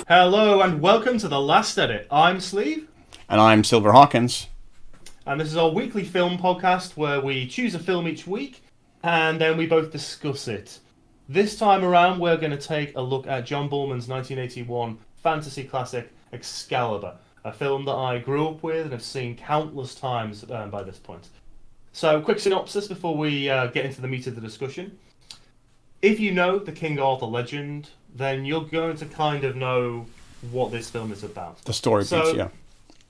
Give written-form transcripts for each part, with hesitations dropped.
Hello and welcome to The Last Edit. I'm Sleeve, And I'm Silver Hawkins. and this is our weekly film podcast where we choose a film each week and then we both discuss it. This time around, we're going to take a look at John Boorman's 1981 fantasy classic Excalibur, a film that I grew up with and have seen countless times by this point. So, quick synopsis before we get into the meat of the discussion. If you know the King Arthur legend, then you're going to kind of know what this film is about. The story beats, yeah.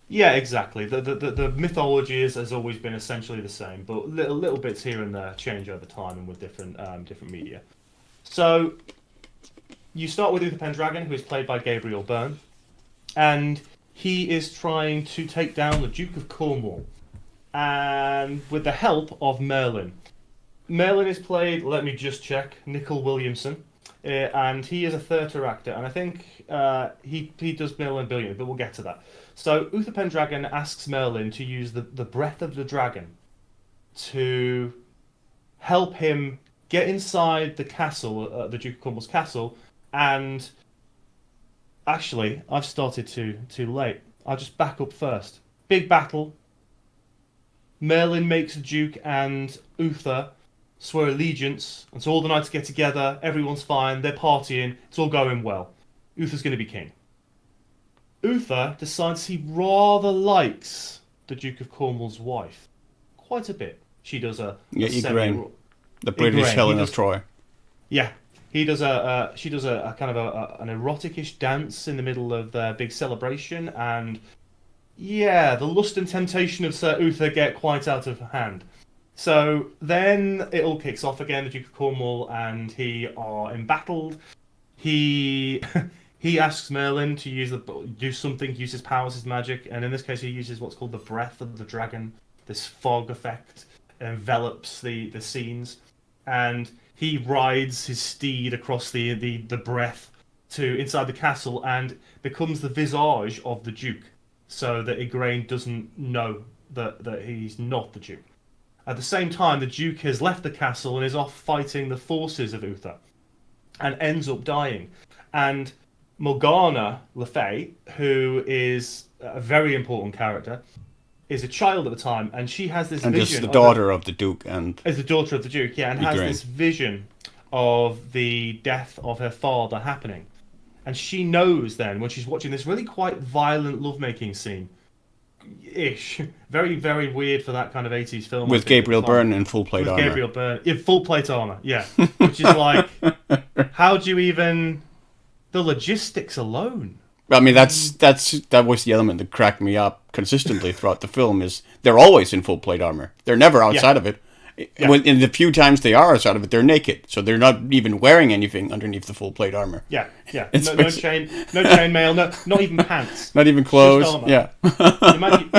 Yeah, exactly. The mythology has always been essentially the same, but little bits here and there change over time and with different media. So you start with Uther Pendragon, who is played by Gabriel Byrne, and he is trying to take down the Duke of Cornwall, and with the help of Merlin. Merlin is played, let me just check, Nicol Williamson, and he is a theatre actor, and I think he does Merlin brilliantly, but we'll get to that. So Uther Pendragon asks Merlin to use the breath of the dragon to help him get inside the castle, the Duke of Cornwall's castle, and actually, I've started too late. I'll just back up first. Big battle. Merlin makes the Duke and Uther swear allegiance, and so all the knights get together, everyone's fine, they're partying, it's all going well. Uther's going to be king. Uther decides he rather likes the Duke of Cornwall's wife quite a bit. She does Igraine, the British Helen of Troy. Yeah, she does a kind of an erotic-ish dance in the middle of their big celebration, and yeah, the lust and temptation of Sir Uther get quite out of hand. So then it all kicks off again. The Duke of Cornwall and he are embattled. He asks Merlin to do something, use his powers, his magic, and in this case he uses what's called the breath of the dragon. This fog effect envelops the scenes, and he rides his steed across the breath to inside the castle and becomes the visage of the Duke, so that Igraine doesn't know that he's not the Duke. At the same time, the Duke has left the castle and is off fighting the forces of Uther, and ends up dying. And Morgana Le Fay, who is a very important character, is a child at the time, and she has this and vision. And is the daughter of the Duke. Is the daughter of the Duke, yeah, and has this vision of the death of her father happening. And she knows then, when she's watching this really quite violent lovemaking scene, very, very weird for that kind of 80s film. With Gabriel Byrne in full plate armor. Gabriel Byrne in full plate armor, yeah. Which is like, how do you even... The logistics alone. I mean, that was the element that cracked me up consistently throughout the film, is they're always in full plate armor. They're never outside of it. Yeah. In the few times they are outside of it, they're naked, so they're not even wearing anything underneath the full plate armor. Yeah. No chain mail, not even pants, not even clothes. Yeah.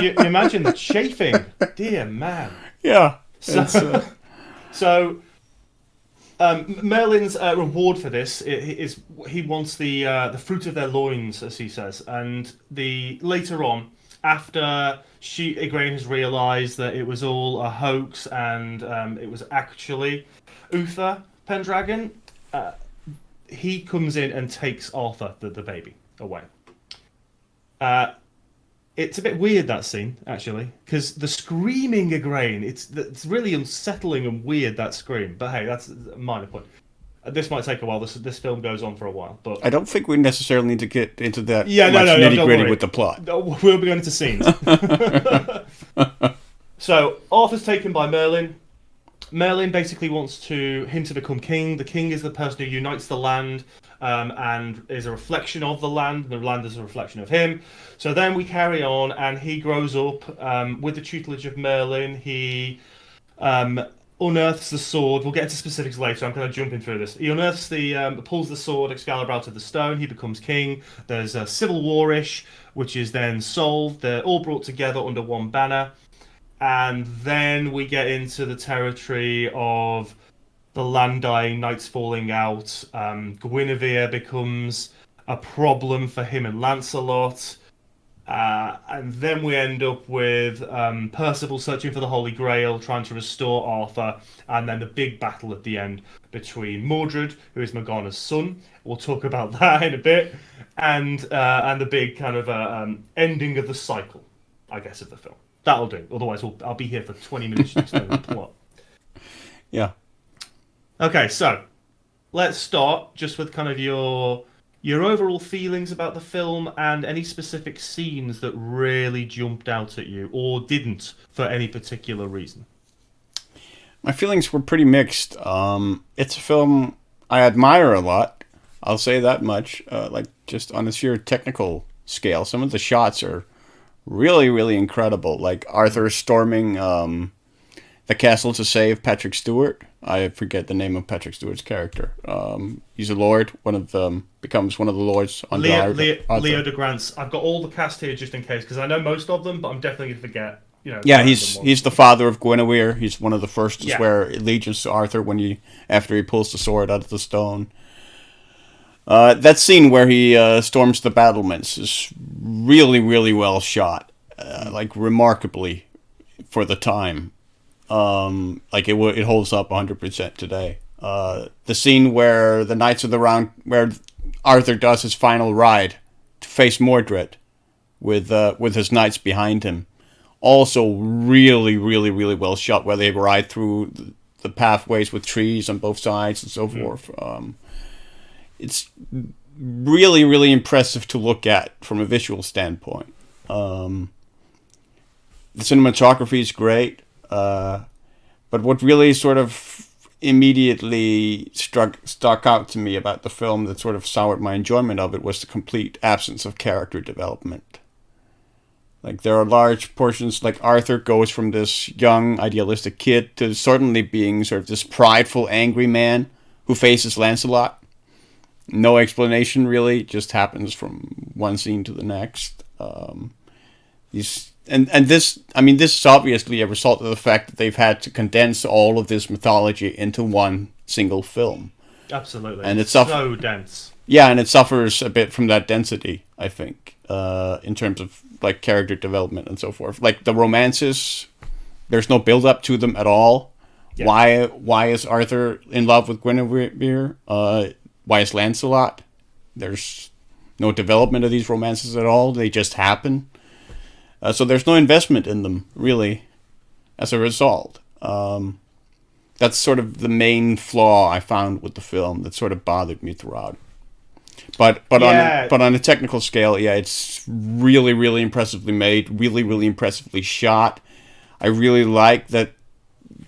you imagine the chafing, dear man. Yeah. So Merlin's reward for this is he wants the fruit of their loins, as he says, and later on, after Igraine has realised that it was all a hoax and it was actually Uther Pendragon, he comes in and takes Arthur, the baby, away. It's a bit weird, that scene, actually, because the screaming Igraine, it's really unsettling and weird, that scream. But hey, that's a minor point. This might take a while. This film goes on for a while, but I don't think we necessarily need to get into that nitty-gritty with the plot. No, we'll be going into scenes. So Arthur's taken by Merlin. Merlin basically wants him to become king. The king is the person who unites the land and is a reflection of the land. The land is a reflection of him. So then we carry on, and he grows up with the tutelage of Merlin. He unearths the sword. We'll get into specifics later. I'm kind of jumping through this. He unearths pulls the sword Excalibur out of the stone. He becomes king. There's a civil war-ish, which is then solved. They're all brought together under one banner. And then we get into the territory of the land dying, knights falling out. Guinevere becomes a problem for him and Lancelot. And then we end up with Percival searching for the Holy Grail, trying to restore Arthur, and then the big battle at the end between Mordred, who is Morgana's son. We'll talk about that in a bit, and the big kind of ending of the cycle, I guess, of the film. That'll do. Otherwise, I'll be here for 20 minutes to explain the plot. Yeah. Okay, so let's start just with kind of your overall feelings about the film and any specific scenes that really jumped out at you or didn't for any particular reason. My feelings were pretty mixed. It's a film I admire a lot. I'll say that much. Like just on a sheer technical scale, some of the shots are really, really incredible. Like Arthur storming the castle to save Patrick Stewart. I forget the name of Patrick Stewart's character. He's a lord. Becomes one of the lords under Leo Arthur. DeGrantz. I've got all the cast here just in case because I know most of them, but I'm definitely gonna forget. Yeah, he's the father of Guinevere. He's one of the first to swear allegiance to Arthur after he pulls the sword out of the stone. That scene where he storms the battlements is really, really well shot, like remarkably for the time. Like it holds up 100% today. The scene where the Knights of the Round, where Arthur does his final ride to face Mordred, with his knights behind him, also really, really, really well shot. Where they ride through the pathways with trees on both sides and so forth. It's really, really impressive to look at from a visual standpoint. The cinematography is great. But what really sort of immediately stuck out to me about the film that sort of soured my enjoyment of it was the complete absence of character development. Like there are large portions, like Arthur goes from this young idealistic kid to suddenly being sort of this prideful, angry man who faces Lancelot. No explanation really, it just happens from one scene to the next. This is obviously a result of the fact that they've had to condense all of this mythology into one single film. Absolutely. And it's so dense. Yeah, and it suffers a bit from that density, I think, in terms of like character development and so forth. Like the romances, there's no build up to them at all. Yeah. Why is Arthur in love with Guinevere? Why is Lancelot? There's no development of these romances at all. They just happen. So there's no investment in them, really, as a result. That's sort of the main flaw I found with the film that sort of bothered me throughout. But on a technical scale, yeah, it's really, really impressively made, really, really impressively shot. I really like that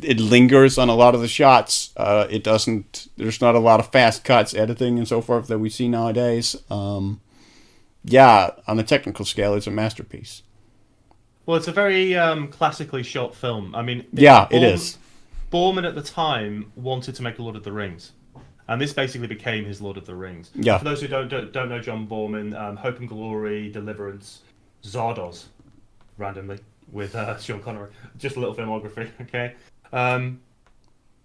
it lingers on a lot of the shots. There's not a lot of fast cuts, editing, and so forth that we see nowadays. Yeah, on a technical scale, it's a masterpiece. Well, it's a very classically shot film. I mean, it is. Boorman at the time wanted to make a Lord of the Rings, and this basically became his Lord of the Rings. Yeah. For those who don't know John Boorman, Hope and Glory, Deliverance, Zardoz, randomly with Sean Connery. Just a little filmography, okay.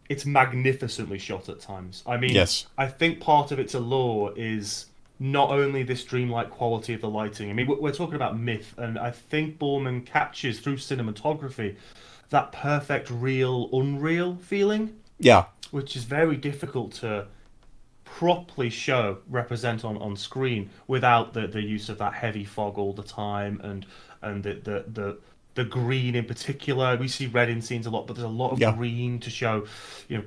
It's magnificently shot at times. I mean, yes. I think part of its allure is not only this dreamlike quality of the lighting. I mean, we're talking about myth, and I think Boorman captures through cinematography that perfect real unreal feeling. Yeah. Which is very difficult to properly represent on screen without the use of that heavy fog all the time and the green in particular. We see red in scenes a lot, but there's a lot of green to show,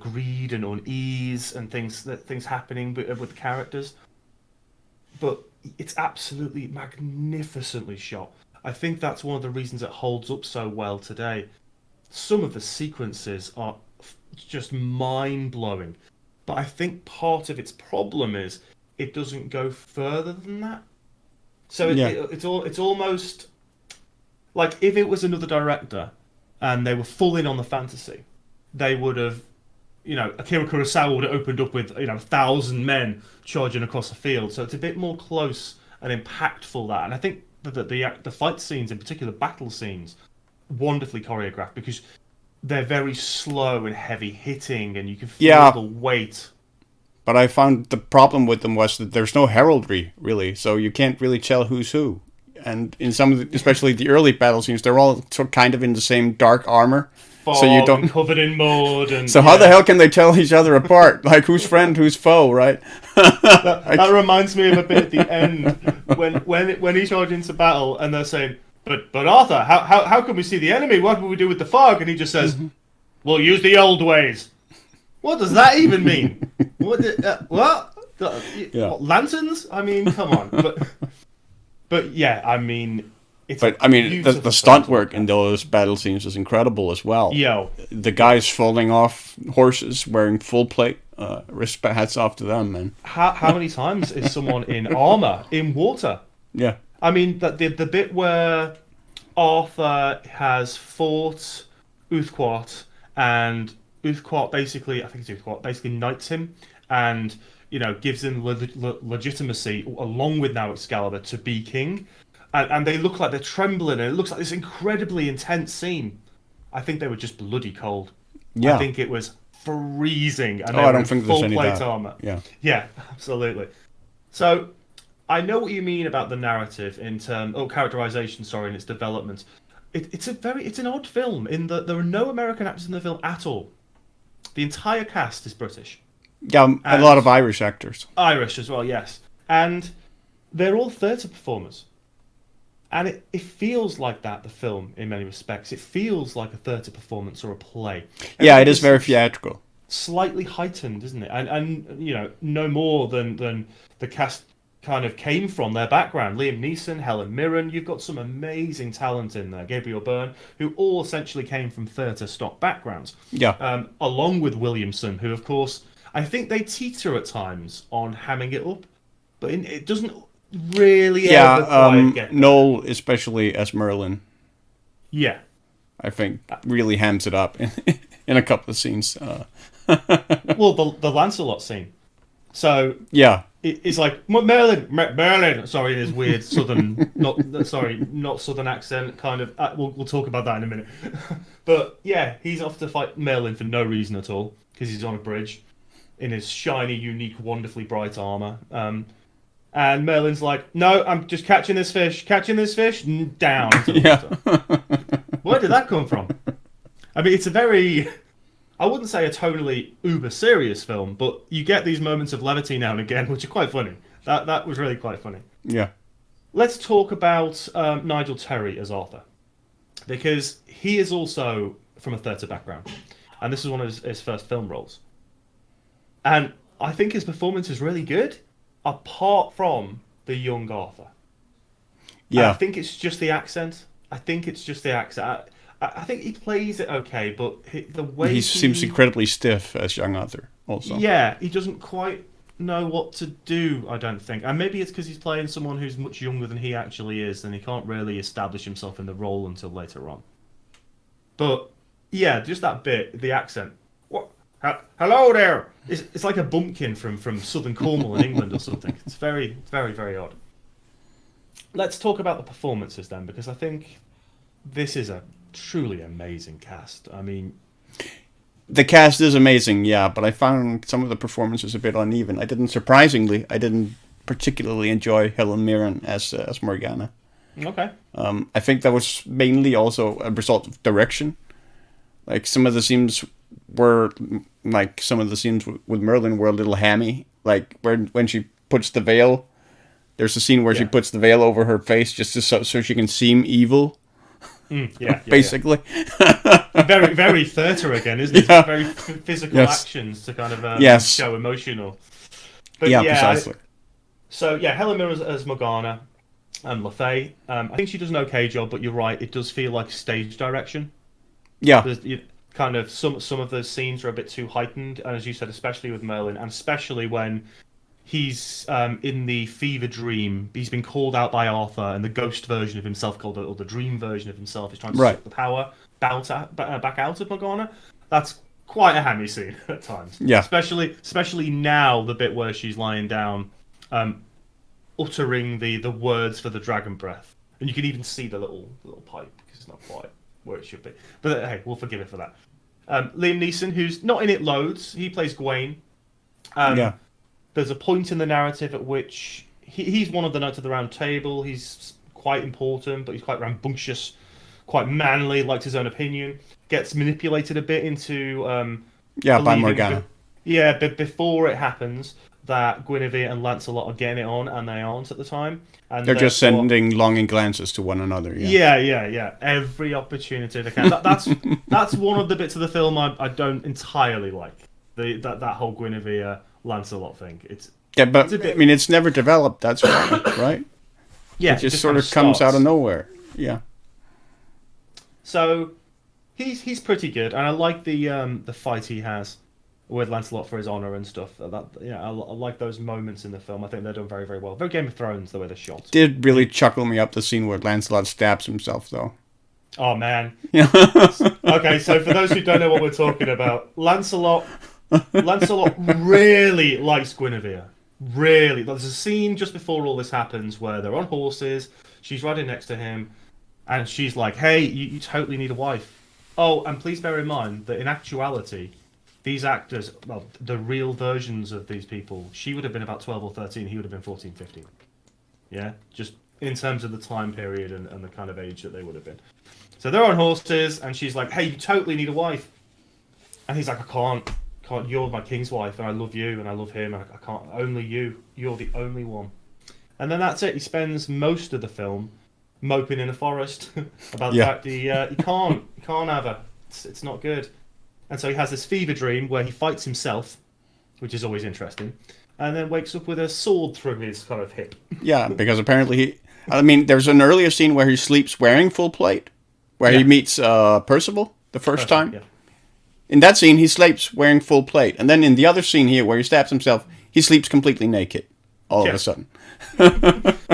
greed and unease and things happening with the characters. But it's absolutely magnificently shot. I think that's one of the reasons it holds up so well today. Some of the sequences are just mind-blowing. But I think part of its problem is it doesn't go further than that. So it's almost like if it was another director and they were full in on the fantasy, they would have, Akira Kurosawa would have opened up with 1,000 men charging across the field. So it's a bit more close and impactful that. And I think that the fight scenes, in particular battle scenes, wonderfully choreographed because they're very slow and heavy hitting, and you can feel the weight. But I found the problem with them was that there's no heraldry really, so you can't really tell who's who. and in some of especially the early battle scenes, they're all kind of in the same dark armor. So you don't and covered in mud, and so how the hell can they tell each other apart? Like who's friend, who's foe, right? that reminds me of a bit at the end when he charged into battle, and they're saying, "But Arthur, how can we see the enemy? What will we do with the fog?" And he just says, "We'll use the old ways." What does that even mean? What? What, lanterns? I mean, come on. But yeah, I mean. The stunt work in those battle scenes is incredible as well. Yo. The guys falling off horses wearing full plate, respect, hats off to them, man. How many times is someone in armor in water? Yeah. I mean, the bit where Arthur has fought Uthquat, and Uthquat basically knights him, and gives him legitimacy along with now Excalibur to be king. And they look like they're trembling, and it looks like this incredibly intense scene. I think they were just bloody cold. Yeah. I think it was freezing. And I don't think there's any full-plate doubt. armor. Yeah, absolutely. So, I know what you mean about the narrative characterization, and its development. It's an odd film in that there are no American actors in the film at all. The entire cast is British. Yeah, a lot of Irish actors. Irish as well, yes. And they're all theatre performers. And it feels like that, the film, in many respects. It feels like a theatre performance or a play. Yeah, it is very theatrical. Slightly heightened, isn't it? And no more than the cast kind of came from their background. Liam Neeson, Helen Mirren, you've got some amazing talent in there. Gabriel Byrne, who all essentially came from theatre stock backgrounds. Yeah. Along with Williamson, who, of course, I think they teeter at times on hamming it up. But it doesn't really ever quite get there. Noel, especially as Merlin. Yeah. I think really hams it up in a couple of scenes. Well, the Lancelot scene. So yeah, it's like Merlin. Sorry, in his weird southern, not southern accent. Kind of. We'll talk about that in a minute. But yeah, he's off to fight Merlin for no reason at all because he's on a bridge in his shiny, unique, wonderfully bright armor. And Merlin's like, "No, I'm just catching this fish, down into the water." Where did that come from? I mean, it's a very, I wouldn't say a totally uber serious film, but you get these moments of levity now and again, which are quite funny. That was really quite funny. Yeah. Let's talk about Nigel Terry as Arthur, because he is also from a theatre background, and this is one of his first film roles. And I think his performance is really good. Apart from the young Arthur. Yeah. And I think it's just the accent. I think he plays it okay, but the way he seems incredibly stiff as young Arthur also. Yeah, he doesn't quite know what to do, I don't think. And maybe it's because he's playing someone who's much younger than he actually is, and he can't really establish himself in the role until later on. But, yeah, just that bit, the accent. What? Hello there! It's like a bumpkin from southern Cornwall in England or something. It's very, very, very odd. Let's talk about the performances then, because I think this is a truly amazing cast. I mean, the cast is amazing, yeah, but I found some of the performances a bit uneven. I didn't particularly enjoy Helen Mirren as Morgana. Okay. I think that was mainly also a result of direction. Like some of the scenes with Merlin were a little hammy. Like when she puts the veil, there's a scene where she puts the veil over her face just so she can seem evil. Basically. Very, very theatre again, isn't it? Yeah. Very physical actions to kind of show emotional. But precisely. Helen Mirren as Morgana and LaFay. I think she does an okay job, but you're right, it does feel like stage direction. Yeah. Kind of some of those scenes are a bit too heightened, and as you said, especially with Merlin, and especially when he's in the fever dream, he's been called out by Arthur, and the ghost version of himself, or the dream version of himself, is trying to suck the power back out of Morgana. That's quite a hammy scene at times. Yeah. Especially now, the bit where she's lying down, uttering the words for the dragon breath, and you can even see the little pipe because it's not quite where it should be. But hey, we'll forgive it for that. Liam Neeson, who's not in it loads, he plays Gawain. There's a point in the narrative at which he's one of the Knights of the Round Table. He's quite important, but he's quite rambunctious, quite manly, likes his own opinion. Gets manipulated a bit into Yeah, by believing, Morgana. but before it happens, that Guinevere and Lancelot are getting it on, and they aren't at the time, and They're just therefore, sending longing glances to one another. Yeah. yeah. Every opportunity they can. That's one of the bits of the film I don't entirely like. That whole Guinevere Lancelot thing. Yeah, but it's a bit, I mean, it's never developed. That's why, right? yeah, It just sort of kind comes out of starts. nowhere. Yeah. So he's pretty good, and I like the fight he has with Lancelot for his honor and stuff. I like those moments in the film. I think they're done very, very well. Very Game of Thrones the way they're shot. Did really chuckle me up the scene where Lancelot stabs himself, though. Oh man. Yeah. Okay, so for those who don't know what we're talking about, Lancelot really likes Guinevere. Really. There's a scene just before all this happens where they're on horses, she's riding next to him, and she's like, hey, you totally need a wife. Oh, and please bear in mind that in actuality, these actors, well, the real versions of these people, she would have been about 12 or 13, he would have been 14, 15. Yeah? Just in terms of the time period and the kind of age that they would have been. So they're on horses, and she's like, hey, you totally need a wife. And he's like, I can't. You're my king's wife, and I love you, and I love him, and I can't. Only you. You're the only one. And then that's it. He spends most of the film moping in a forest about the fact he can't have her. It's not good. And so he has this fever dream where he fights himself, which is always interesting, and then wakes up with a sword through his kind of hip. Yeah, because apparently there's an earlier scene where he sleeps wearing full plate, where he meets Percival the first time. Yeah. In that scene, he sleeps wearing full plate. And then in the other scene here, where he stabs himself, he sleeps completely naked all of a sudden.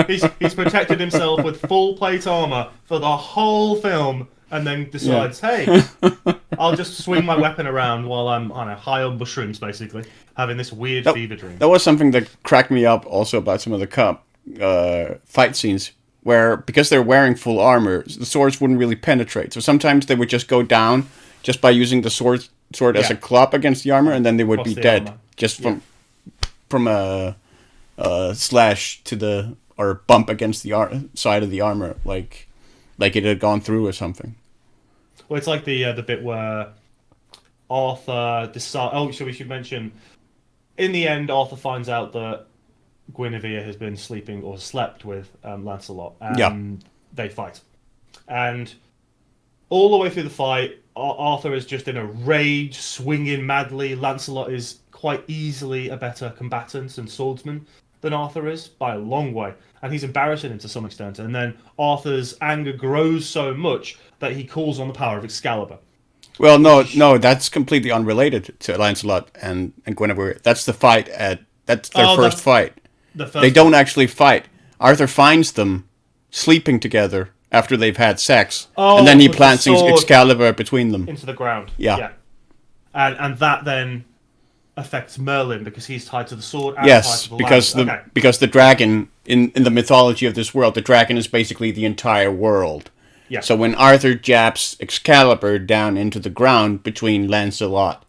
He's protected himself with full plate armor for the whole film, and then decides, hey, I'll just swing my weapon around while I'm high on mushrooms, basically, having this weird fever dream. That was something that cracked me up also about some of the fight scenes, where because they're wearing full armor, the swords wouldn't really penetrate. So sometimes they would just go down just by using the sword as a club against the armor, and then they would be dead armor. Just from a slash to the or bump against the side of the armor, like it had gone through or something. Well, it's like the bit where Arthur decides. Oh, so we should mention. In the end, Arthur finds out that Guinevere has been sleeping or slept with Lancelot, and they fight. And all the way through the fight, Arthur is just in a rage, swinging madly. Lancelot is quite easily a better combatant and swordsman than Arthur is, by a long way. And he's embarrassing him to some extent. And then Arthur's anger grows so much that he calls on the power of Excalibur. Well, no, that's completely unrelated to Lancelot and Guinevere. That's the fight that's their first fight. They don't actually fight. Arthur finds them sleeping together after they've had sex, and then he plants Excalibur between them into the ground. Yeah. And that then affects Merlin because he's tied to the sword. And yes, tied to the because the dragon in the mythology of this world, the dragon is basically the entire world. Yeah. So when Arthur jabs Excalibur down into the ground between Lancelot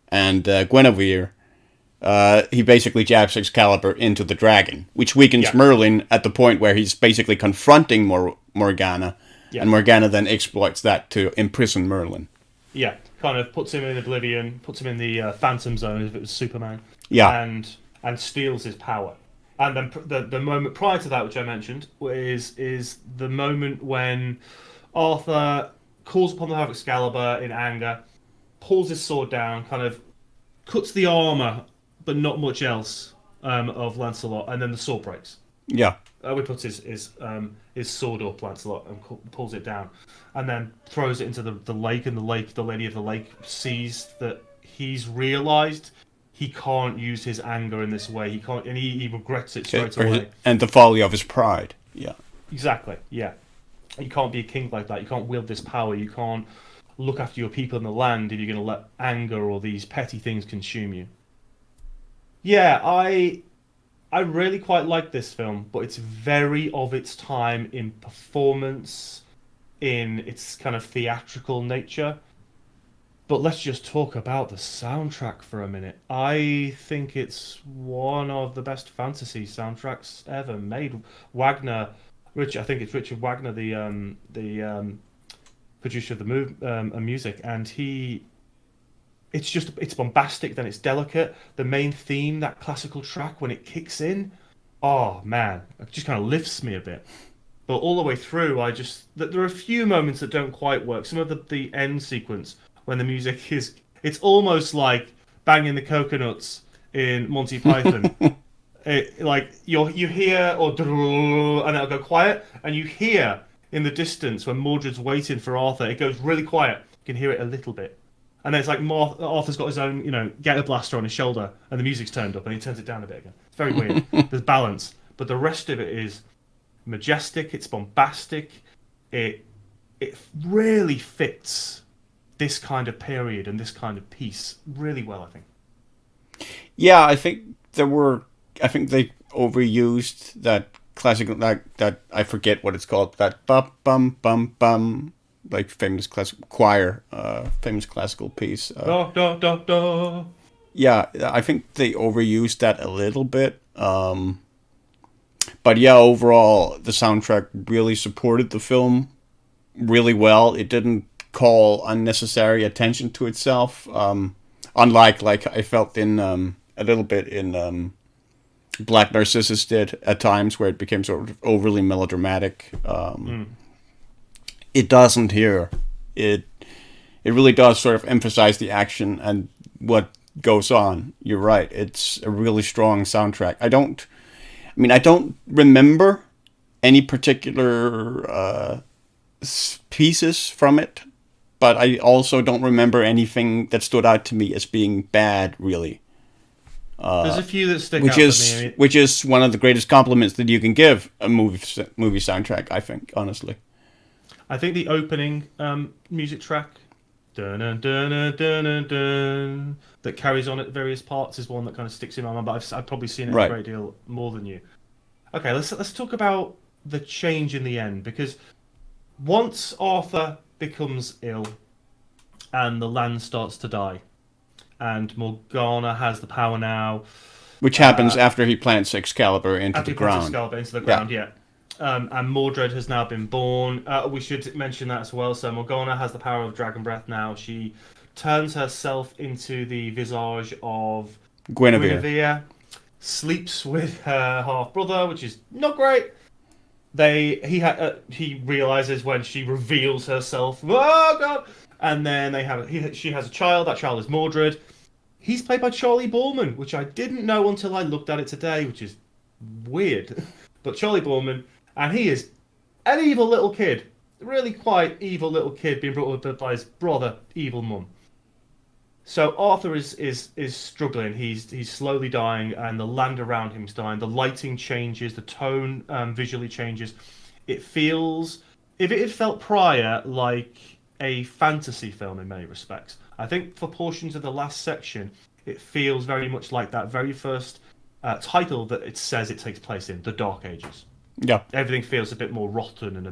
and Guinevere, he basically jabs Excalibur into the dragon, which weakens Merlin at the point where he's basically confronting Morgana, and Morgana then exploits that to imprison Merlin. Yeah, kind of puts him in oblivion, puts him in the Phantom Zone as if it was Superman. Yeah. And steals his power. And then the moment prior to that, which I mentioned, is the moment when Arthur calls upon the power of Excalibur in anger, pulls his sword down, kind of cuts the armor, but not much else, of Lancelot, and then the sword breaks. Yeah. We puts his sword up Lancelot and pulls it down, and then throws it into the lake. And the lady of the lake sees that he's realised he can't use his anger in this way. He can't, and he regrets it straight away. And the folly of his pride. Yeah. Exactly. Yeah. You can't be a king like that. You can't wield this power. You can't look after your people in the land if you're going to let anger or these petty things consume you. Yeah, I really quite like this film, but it's very of its time in performance, in its kind of theatrical nature. But let's just talk about the soundtrack for a minute. I think it's one of the best fantasy soundtracks ever made. Wagner I think it's Richard Wagner, the producer of the music, and it's bombastic, then it's delicate. The main theme, that classical track, when it kicks in, oh man, it just kind of lifts me a bit. But all the way through, there are a few moments that don't quite work. Some of the end sequence when the music it's almost like banging the coconuts in Monty Python. Like you hear and it'll go quiet, and you hear in the distance when Mordred's waiting for Arthur, it goes really quiet. You can hear it a little bit, and then it's like Arthur's got his own, ghetto blaster on his shoulder, and the music's turned up, and he turns it down a bit again. It's very weird. There's balance, but the rest of it is majestic. It's bombastic. It really fits this kind of period and this kind of piece really well, I think. Yeah, I think they overused that classical, that I forget what it's called, that bum bum bum bum, like famous classical piece. Da, da, da, da. Yeah, I think they overused that a little bit. But yeah, overall, the soundtrack really supported the film really well. It didn't call unnecessary attention to itself. Unlike, like I felt in a little bit in Black Narcissus did at times, where it became sort of overly melodramatic. It doesn't here. It really does sort of emphasize the action and what goes on. You're right. It's a really strong soundtrack. I don't remember any particular pieces from it, but I also don't remember anything that stood out to me as being bad, really. There's a few that stick out to me. Which is one of the greatest compliments that you can give a movie soundtrack, I think, honestly. I think the opening music track, dun, dun, dun, dun, dun, dun, that carries on at various parts, is one that kind of sticks in my mind. But I've probably seen it a great deal more than you. Okay, let's talk about the change in the end, because once Arthur becomes ill and the land starts to die, and Morgana has the power now, which happens after he plants Excalibur into the ground. Yeah. And Mordred has now been born. We should mention that as well. So Morgana has the power of dragon breath now. She turns herself into the visage of Guinevere, sleeps with her half brother, which is not great. He realizes when she reveals herself. Oh God! And then she has a child. That child is Mordred. He's played by Charlie Boorman, which I didn't know until I looked at it today, which is weird. But Charlie Boorman, and he is an evil little kid, really quite evil little kid, being brought up by his brother, evil mum. So Arthur is struggling. He's slowly dying, and the land around him is dying. The lighting changes, the tone visually changes. It feels, if it had felt prior, like a fantasy film in many respects. I think for portions of the last section, it feels very much like that very first title that it says it takes place in, the Dark Ages. Yeah, everything feels a bit more rotten and a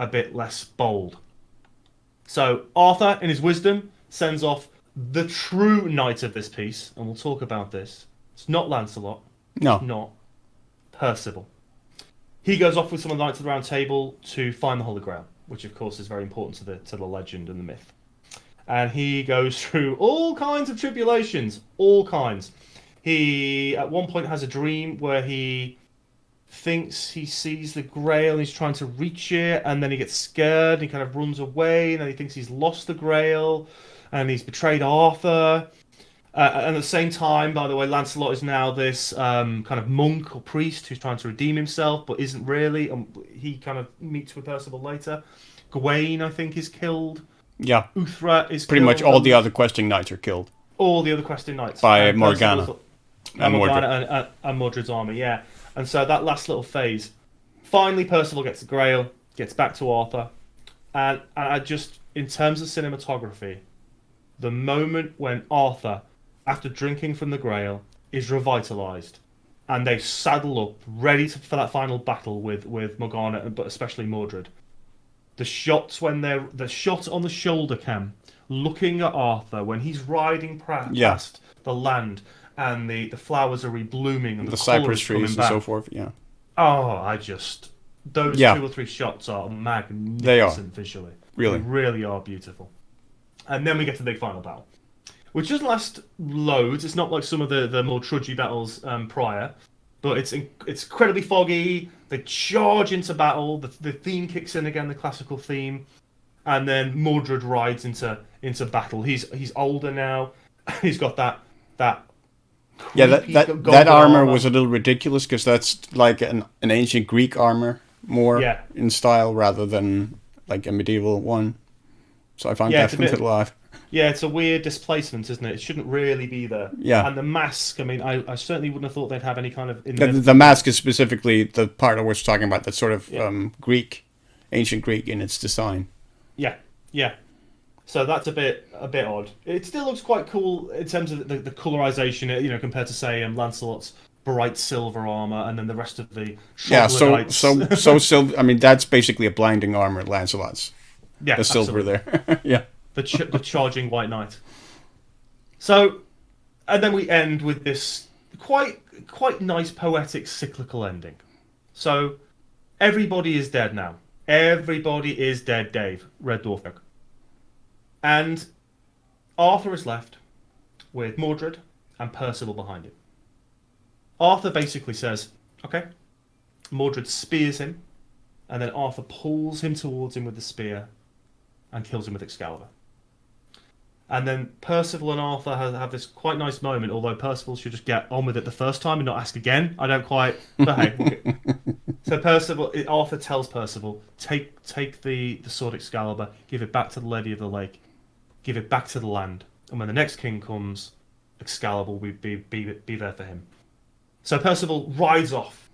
bit less bold. So Arthur, in his wisdom, sends off the true knight of this piece, and we'll talk about this. It's not Lancelot. No, it's not Percival. He goes off with some of the Knights of the Round Table to find the Holy Grail, which of course is very important to the legend and the myth. And he goes through all kinds of tribulations, all kinds. He at one point has a dream where he thinks he sees the Grail and he's trying to reach it, and then he gets scared and he kind of runs away, and then he thinks he's lost the Grail and he's betrayed Arthur. And at the same time, by the way, Lancelot is now this kind of monk or priest who's trying to redeem himself but isn't really. He kind of meets with Percival later. Gawain, I think, is killed. Yeah. Uthra is pretty killed. much all the other questing knights are killed. All the other questing knights. By Morgana. And Morgana and Mordred's army, yeah. And so that last little phase, finally Percival gets the Grail, gets back to Arthur, and I just, in terms of cinematography, the moment when Arthur, after drinking from the Grail, is revitalized, and they saddle up, ready for that final battle with Morgana, but especially Mordred. The shots the shot on the shoulder cam, looking at Arthur when he's riding past the land, and the flowers are reblooming and the cypress trees and so forth. Yeah, Those Yeah, 2 or 3 shots are they are. magnificent visually. They Really. really are beautiful. And then we get to the big final battle, which doesn't last loads. It's not like some of the more trudgy battles prior, but it's incredibly foggy. They charge into battle. The theme kicks in again, the classical theme, and then Mordred rides into battle. He's older now. He's got that Yeah, creepy that golden armor armor. was a little ridiculous because that's like an ancient Greek armor more Yeah, in style rather than like a medieval one. So I found yeah, that a little odd. yeah, it's a weird displacement, isn't it? It shouldn't really be there. Yeah, And the mask, I mean, I certainly wouldn't have thought they'd have any kind of in the mask is specifically the part I was talking about. That's sort of Yeah, Greek, ancient Greek in its design. yeah, yeah. So that's a bit odd. It still looks quite cool in terms of the colorization, compared to say Lancelot's bright silver armor, and then the rest of the Yeah, troglodytes. silver. I mean, that's basically a blinding armor, Lancelot's. Yeah, The silver absolutely. there. Yeah. The charging white knight. So, and then we end with this quite nice poetic cyclical ending. So, everybody is dead now. Everybody is dead, Dave. Red Dwarf. And Arthur is left with Mordred and Percival behind him. Arthur basically says, okay. Mordred spears him, and then Arthur pulls him towards him with the spear and kills him with Excalibur. And then Percival and Arthur have this quite nice moment, although Percival should just get on with it the first time and not ask again. I don't quite... But hey, okay. So Arthur tells Percival, take the sword Excalibur, give it back to the Lady of the Lake, give it back to the land, and when the next king comes, Excalibur will be there for him. So Percival rides off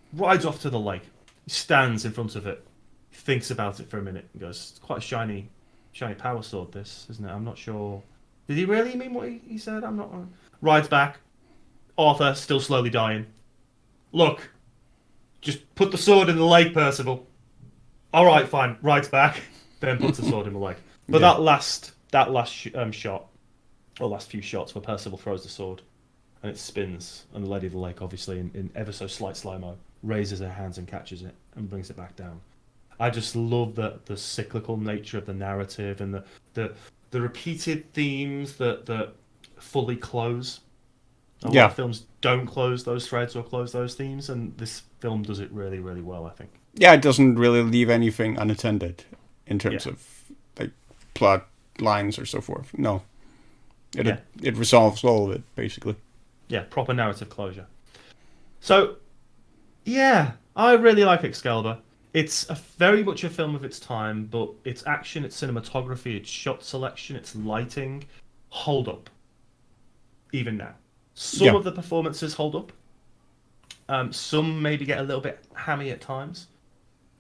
to the lake. He stands in front of it, thinks about it for a minute, and goes, "It's quite a shiny power sword, this, isn't it? I'm not sure. Did he really mean what he said? I'm not." Rides back. Arthur still slowly dying. Look, just put the sword in the lake, Percival. All right, fine. Rides back, then puts the sword in the lake. But Yeah. that last shot, or last few shots, where Percival throws the sword and it spins, and the Lady of the Lake, obviously in ever so slight slow-mo, raises her hands and catches it and brings it back down. I just love the cyclical nature of the narrative and the repeated themes that fully close. A lot of films don't close those threads or close those themes, and this film does it really, really well, I think. Yeah, it doesn't really leave anything unattended in terms Yeah. of like plot lines or so forth. No, Yeah. it resolves all of it basically. Yeah, proper narrative closure. So, yeah, I really like Excalibur. It's very much a film of its time, but its action, its cinematography, its shot selection, its lighting hold up. Even now. Some Yeah. of the performances hold up. Some maybe get a little bit hammy at times.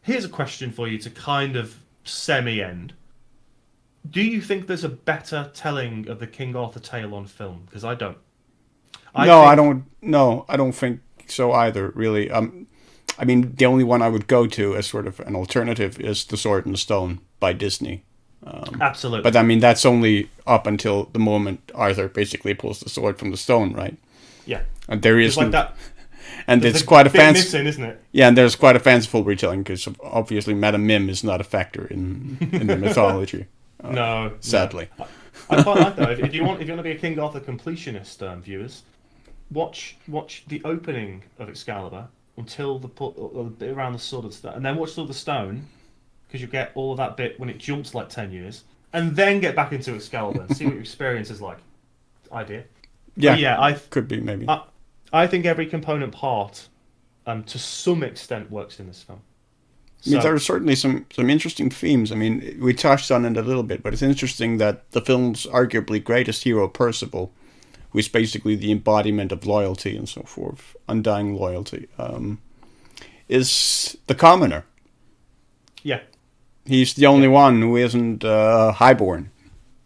Here's a question for you to kind of semi-end. Do you think there's a better telling of the King Arthur tale on film? Because I don't. I don't. No, I don't think so either. Really. I mean, the only one I would go to as sort of an alternative is The Sword and the Stone by Disney. Absolutely. But I mean, that's only up until the moment Arthur basically pulls the sword from the stone, right? Yeah. And there It's is, like that. and There's it's a quite a bit fancy. missing, isn't it? Yeah, and there's quite a fanciful retelling because obviously Madame Mim is not a factor in the mythology. No. Sadly. No. I quite like that. If you want to be a King Arthur completionist, viewers, watch the opening of Excalibur until the bit around the Sword of Stone, and then watch Sword of the Stone, because you get all of that bit when it jumps like 10 years, and then get back into Excalibur and see what your experience is like. Idea. Yeah, But yeah, could be maybe. I think every component part, to some extent, works in this film. I mean, So, there are certainly some interesting themes. I mean, we touched on it a little bit, but it's interesting that the film's arguably greatest hero, Percival, who is basically the embodiment of loyalty and so forth, undying loyalty, is the commoner. yeah, He's the only one who isn't highborn.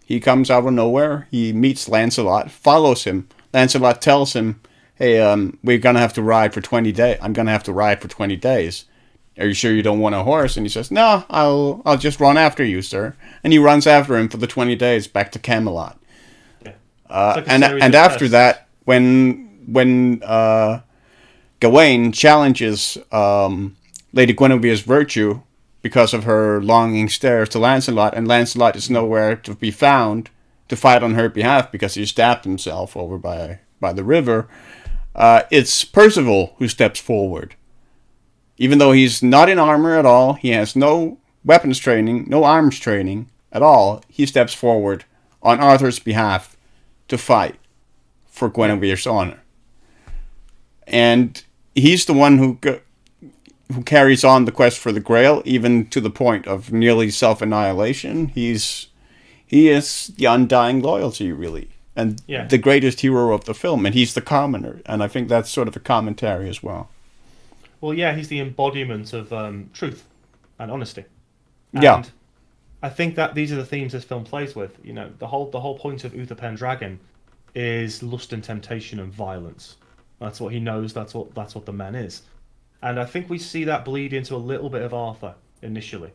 He comes out of nowhere. He meets Lancelot, follows him. Lancelot tells him, "Hey, we're gonna have to ride for 20 days. I'm gonna have to ride for 20 days. Are you sure you don't want a horse?" And he says, "No, I'll just run after you, sir." And he runs after him for the 20 days back to Camelot. yeah. It's like a And series and of after tests. that, when Gawain challenges Lady Guinevere's virtue because of her longing stares to Lancelot, and Lancelot is nowhere to be found to fight on her behalf because he stabbed himself over by the river. It's Percival who steps forward. Even though he's not in armor at all, he has no weapons training, no arms training at all, he steps forward on Arthur's behalf to fight for Guinevere's honor. And he's the one who carries on the quest for the Grail, even to the point of nearly self-annihilation. He is the undying loyalty, really, and the greatest hero of the film, and he's the commoner, and I think that's sort of a commentary as well. Well, yeah, he's the embodiment of truth and honesty. And yeah. I think that these are the themes this film plays with. You know, the whole point of Uther Pendragon is lust and temptation and violence. That's what he knows. That's what the man is. And I think we see that bleed into a little bit of Arthur initially,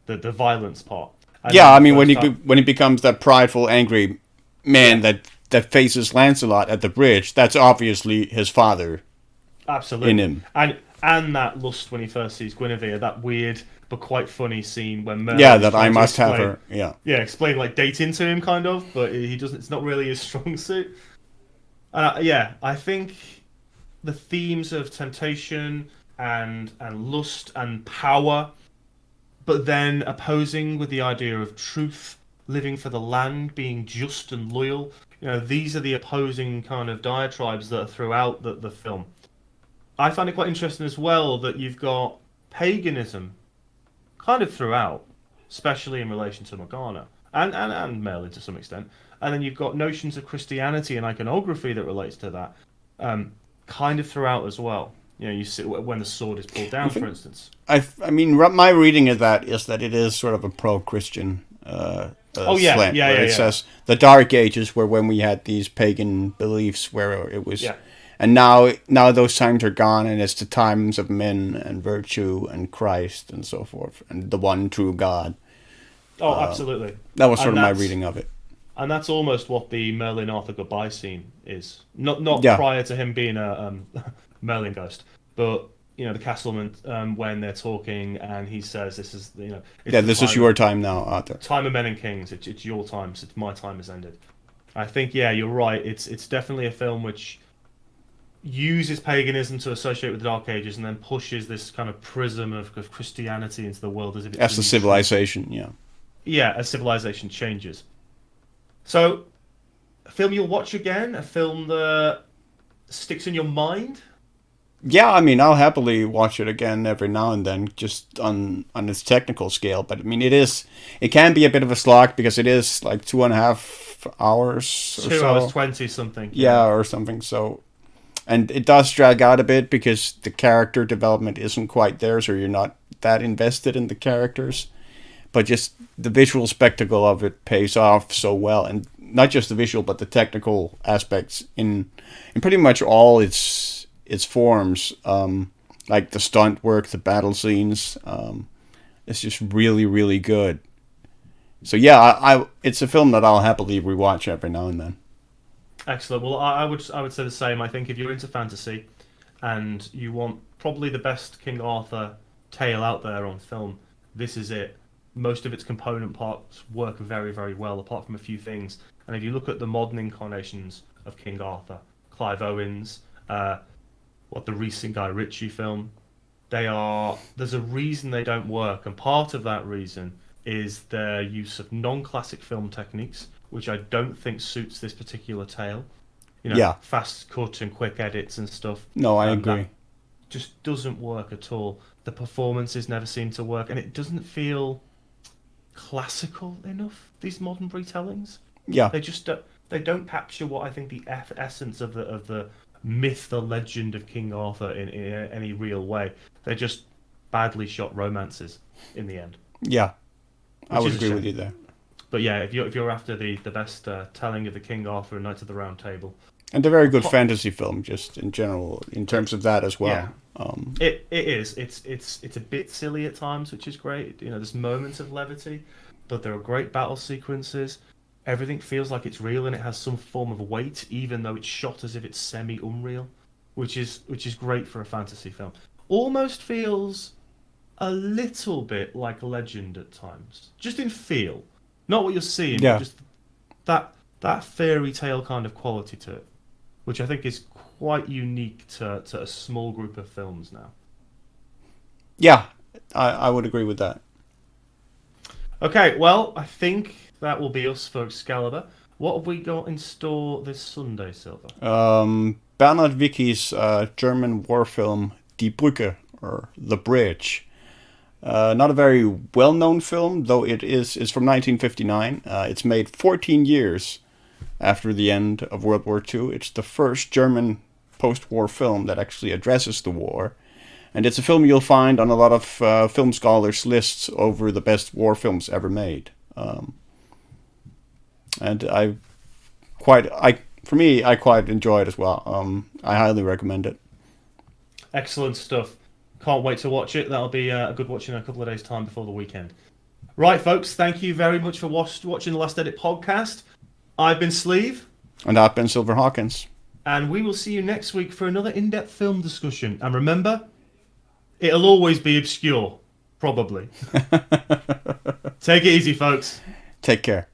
the violence part. Yeah, I mean when he becomes that prideful, angry man that faces Lancelot at the bridge, that's obviously his father. Absolutely. In him. And that lust when he first sees Guinevere, that weird but quite funny scene when Merlin that I must have her. Explain like dating to him kind of, but he doesn't. It's not really his strong suit. I think the themes of temptation and lust and power, but then opposing with the idea of truth, living for the land, being just and loyal. You know, these are the opposing kind of diatribes that are throughout the film. I find it quite interesting as well that you've got paganism kind of throughout, especially in relation to Morgana and Merlin to some extent. And then you've got notions of Christianity and iconography that relates to that, kind of throughout as well. You know, you see when the sword is pulled down, for instance. I mean, my reading of that is that it is sort of a pro-Christian slant. It says the Dark Ages were when we had these pagan beliefs where it was... Yeah. And now those times are gone, and it's the times of men and virtue and Christ and so forth, and the one true God. Oh, absolutely. That was sort of my reading of it. And that's almost what the Merlin Arthur goodbye scene is. Not prior to him being a Merlin ghost, but you know the Castleman when they're talking, and he says, "This is this is your time now, Arthur. Time of men and kings. It's your time. It's my time has ended." I think you're right. It's definitely a film which uses paganism to associate with the Dark Ages, and then pushes this kind of prism of Christianity into the world as if it's a civilization. As civilization changes. So, a film you'll watch again, a film that sticks in your mind. Yeah, I mean, I'll happily watch it again every now and then, just on its technical scale. But I mean, it can be a bit of a slog because it is like 2.5 hours or 2 hours 20 something. Yeah, or something. So, and it does drag out a bit because the character development isn't quite there, so you're not that invested in the characters. But just the visual spectacle of it pays off so well, and not just the visual, but the technical aspects in pretty much all its forms, like the stunt work, the battle scenes. It's just really, really good. So yeah, it's a film that I'll happily rewatch every now and then. Excellent. Well, I would say the same. I think if you're into fantasy and you want probably the best King Arthur tale out there on film, this is it. Most of its component parts work very, very well, apart from a few things. And if you look at the modern incarnations of King Arthur, Clive Owen's, the recent Guy Ritchie film, there's a reason they don't work, and part of that reason is their use of non-classic film techniques, which I don't think suits this particular tale. Fast cut and quick edits and stuff. No, I agree. That just doesn't work at all. The performances never seem to work, and it doesn't feel classical enough, these modern retellings. Yeah. They don't capture what I think the essence of the myth, the legend of King Arthur in any real way. They're just badly shot romances in the end. Yeah, I would agree with you there. But yeah, if you're after the best telling of the King Arthur and Knights of the Round Table, and a very good fantasy film, just in general, in terms of that as well. Yeah. It is. It's a bit silly at times, which is great. You know, there's moments of levity, but there are great battle sequences. Everything feels like it's real, and it has some form of weight, even though it's shot as if it's semi-unreal. which is great for a fantasy film. Almost feels a little bit like Legend at times, just in feel, not what you're seeing, but Yeah. just that fairy tale kind of quality to it, which I think is quite unique to a small group of films now. Yeah, I would agree with that. Okay, well, I think that will be us for Excalibur. What have we got in store this Sunday, Silver? Bernard Wicki's German war film Die Brücke, or The Bridge. Not a very well-known film, though it's from 1959. It's made 14 years after the end of World War II. It's the first German post-war film that actually addresses the war. And it's a film you'll find on a lot of film scholars' lists over the best war films ever made. And I quite enjoy it as well. I highly recommend it. Excellent stuff. Can't wait to watch it. That'll be a good watch in a couple of days' time before the weekend. Right, folks, thank you very much for watching the Last Edit podcast. I've been Sleeve. And I've been Silver Hawkins. And we will see you next week for another in-depth film discussion. And remember, it'll always be obscure. Probably. Take it easy, folks. Take care.